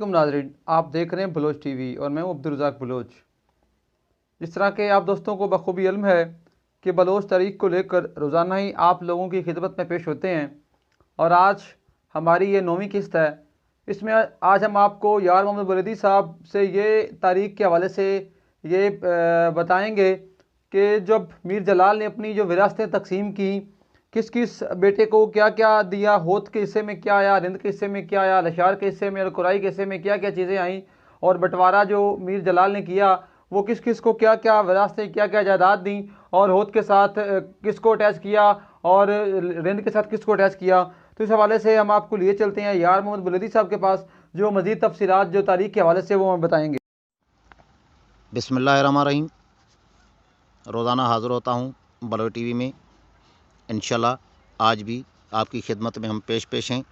अस्सलामुअलैकुम नाज़रीन, आप देख रहे हैं बलोच टीवी और मैं हूं अब्दुल रज़ाक बलोच। जिस तरह के आप दोस्तों को बखूबी इल्म है कि बलोच तारीख को लेकर रोज़ाना ही आप लोगों की खिदमत में पेश होते हैं और आज हमारी ये 9वीं किस्त है। इसमें आज हम आपको यार मोहम्मद वलीदी साहब से ये तारीख के हवाले से ये बताएंगे कि जब मीर जलाल ने अपनी जो विरासतें तकसीम की, किस किस बेटे को क्या क्या दिया, होत के हिस्से में क्या आया, रिंद के हिस्से में क्या आया, लशार के हिस्से में और कुराई के हिस्से में क्या क्या चीज़ें आईं, और बंटवारा जो मीर जलाल ने किया वो किस किस को क्या क्या विरासतें क्या क्या जायदाद दी, और होत के साथ किसको अटैच किया और रिंद के साथ किसको अटैच किया। तो इस हवाले से हम आपको लिए चलते हैं यार मोहम्मद वलीदी साहब के पास, जो मज़ीद तफसीलात जो तारीख के हवाले से वो हमें बताएंगे। बिस्मिल्लाहिर्रहमानिर्रहीम। रोज़ाना हाज़िर होता हूँ बलोच टीवी में। इंशाल्लाह आज भी आपकी खिदमत में हम पेश हैं।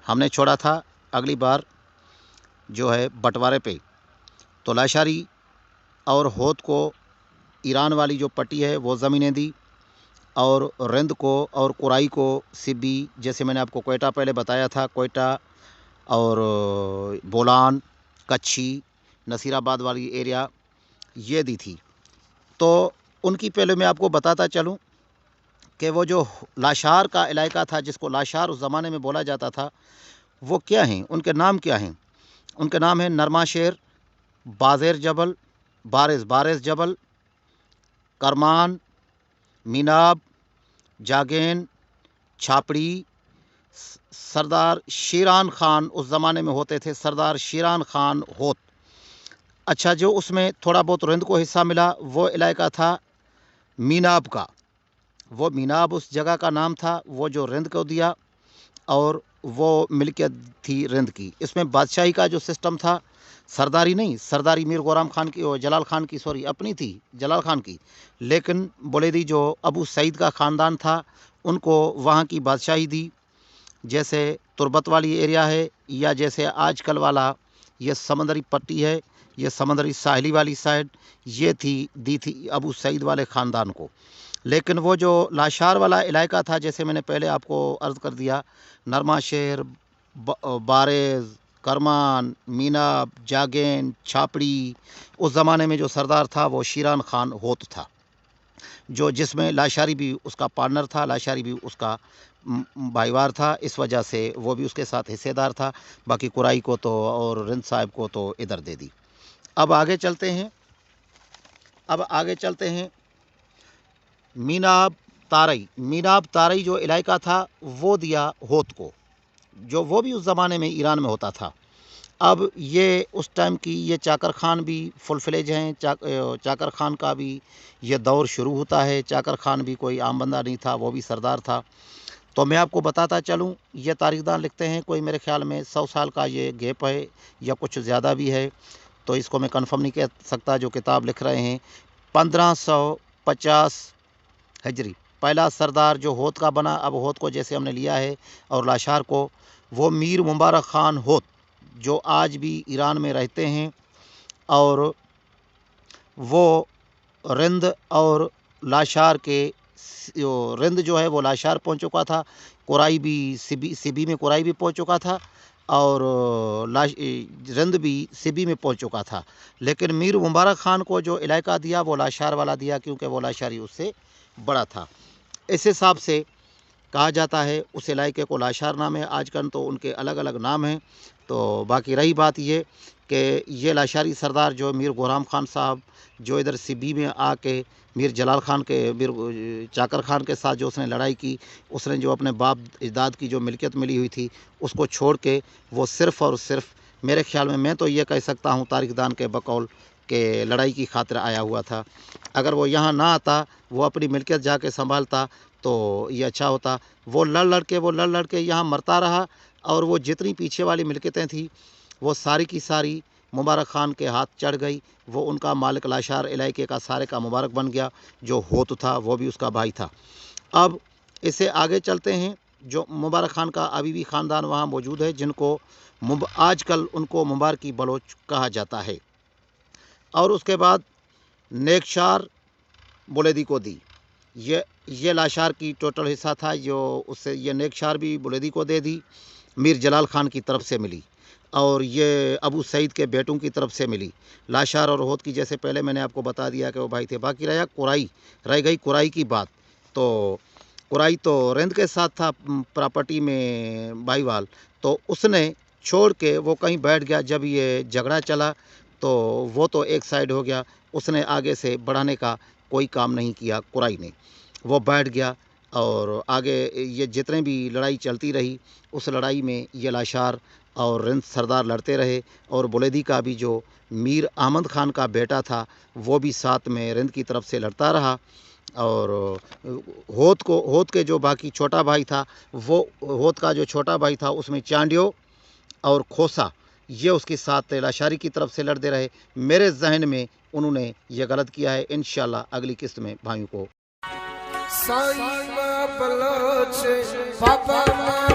हमने छोड़ा था अगली बार जो है बंटवारे पे, तो लाशारी और होत को ईरान वाली जो पट्टी है वो ज़मीनें दी, और रिंद को और कुराई को सिब्बी, जैसे मैंने आपको कोयटा पहले बताया था, कोयटा और बोलान, कच्छी, नसीराबाद वाली एरिया ये दी थी। तो उनकी पहले मैं आपको बताता चलूं कि वो जो लाशार का इलाका था, जिसको लाशार उस ज़माने में बोला जाता था, वो क्या हैं, उनके नाम क्या हैं। उनके नाम हैं नरमाशेर, बाज़ेर जबल, बारेज़ जबल, करमान, मीनाब, जागेन, छापड़ी, सरदार शीरान खान उस ज़माने में होते थे, सरदार शीरान खान होत। अच्छा, जो उसमें थोड़ा बहुत रिंद को हिस्सा मिला वो इलाका था मीनाब का। वो मीनाब उस जगह का नाम था, वो जो रिंद को दिया, और वो मिल्कियत थी रिंद की। इसमें बादशाही का जो सिस्टम था, सरदारी नहीं, सरदारी मीर गुलाम खान की और जलाल खान की, सॉरी अपनी थी, जलाल खान की, लेकिन बुलेदी जो अबू सईद का ख़ानदान था उनको वहाँ की बादशाही दी। जैसे तुर्बत वाली एरिया है, या जैसे आजकल वाला ये समंदरी पट्टी है, ये समंदरी साहिली वाली साइड, ये दी थी अबू सईद वाले ख़ानदान को। लेकिन वो जो लाशार वाला इलाका था, जैसे मैंने पहले आपको अर्ज़ कर दिया, नरमाशेर, बारेज़, करमान, मीनाब, जागेन, छापड़ी, उस ज़माने में जो सरदार था वो शीरान खान होत था, जो जिसमें लाशारी भी उसका पार्टनर था, लाशारी भी उसका भाईवार था। इस वजह से वो भी उसके साथ हिस्सेदार था। बाकी कुराई को तो और रिंद साहब को तो इधर दे दी। अब आगे चलते हैं। मीनाब तारई जो इलाका था वो दिया होत को, जो वो भी उस ज़माने में ईरान में होता था। अब ये उस टाइम की ये चाकर खान भी फुल फ्लेज हैं। चाकर खान का भी ये दौर शुरू होता है। चाकर खान भी कोई आम बंदा नहीं था, वो भी सरदार था। तो मैं आपको बताता चलूँ, ये तारीखदान लिखते हैं कोई मेरे ख़्याल में 100 साल का ये गैप है या कुछ ज़्यादा भी है, तो इसको मैं कंफर्म नहीं कह सकता। जो किताब लिख रहे हैं 1550 हिजरी पहला सरदार जो होत का बना। अब होत को जैसे हमने लिया है और लाशार को, वो मीर मुबारक ख़ान होत, जो आज भी ईरान में रहते हैं, और वो रिंद और लाशार के, रिंद जो है वो लाशार पहुंच चुका था, कुराई भी सिबी में कुराई भी पहुंच चुका था, और रिंद भी सिबी में पहुंच चुका था। लेकिन मीर मुबारक ख़ान को जो इलाका दिया वो लाशार वाला दिया, क्योंकि वो लाशारी उससे बड़ा था। इस हिसाब से कहा जाता है उस इलाके को लाशार नाम है। आजकल तो उनके अलग अलग नाम हैं। तो बाकी रही बात ये कि ये लाशारी सरदार जो मीर गुलाम खान साहब, जो इधर सिबी में आके मीर जलाल खान के, मीर चाकर खान के साथ जो उसने लड़ाई की, उसने जो अपने बाप अजदाद की जो मिल्कियत मिली हुई थी उसको छोड़ के वो सिर्फ़ और सिर्फ, मेरे ख़्याल में, मैं तो ये कह सकता हूँ तारीखदान के बकौल, के लड़ाई की खातिर आया हुआ था। अगर वो यहाँ ना आता, वो अपनी मिल्कियत जाके संभालता, तो ये अच्छा होता। वो लड़ लड़ के यहाँ मरता रहा, और वो जितनी पीछे वाली मिल्कियतें थी वो सारी की सारी मुबारक ख़ान के हाथ चढ़ गई। वो उनका मालिक लाशार इलाके का सारे का मुबारक बन गया। जो होत था वो भी उसका भाई था। अब इससे आगे चलते हैं। जो मुबारक ख़ान का अभी भी ख़ानदान वहाँ मौजूद है, जिनको आजकल उनको मुबारकी बलोच कहा जाता है। और उसके बाद नेकशार बुलेदी को दी। ये लाशार की टोटल हिस्सा था, जो उससे ये नेकशार भी बुलेदी को दे दी, मीर जलाल खान की तरफ से मिली। और ये अबू सईद के बेटों की तरफ से मिली। लाशार और होद की जैसे पहले मैंने आपको बता दिया कि वो भाई थे। बाकी रह गई कुराई की बात। तो कुराई तो रिंद के साथ था प्रॉपर्टी में भाईवाल, तो उसने छोड़ के वो कहीं बैठ गया। जब ये झगड़ा चला तो वो तो एक साइड हो गया, उसने आगे से बढ़ाने का कोई काम नहीं किया कुराई ने, वो बैठ गया। और आगे ये जितने भी लड़ाई चलती रही, उस लड़ाई में ये लाशार और रिंद सरदार लड़ते रहे। और बुलेदी का भी जो मीर अहमद खान का बेटा था वो भी साथ में रिंद की तरफ से लड़ता रहा। और होद के जो बाकी छोटा भाई था, वो होद का जो छोटा भाई था उसमें चांडियो और खोसा, ये उसके साथ लाशारी की तरफ से लड़ते रहे। मेरे जहन में उन्होंने ये गलत किया है। इंशाल्लाह अगली किस्त में भाइयों को साईं मां बलोच बाबा मां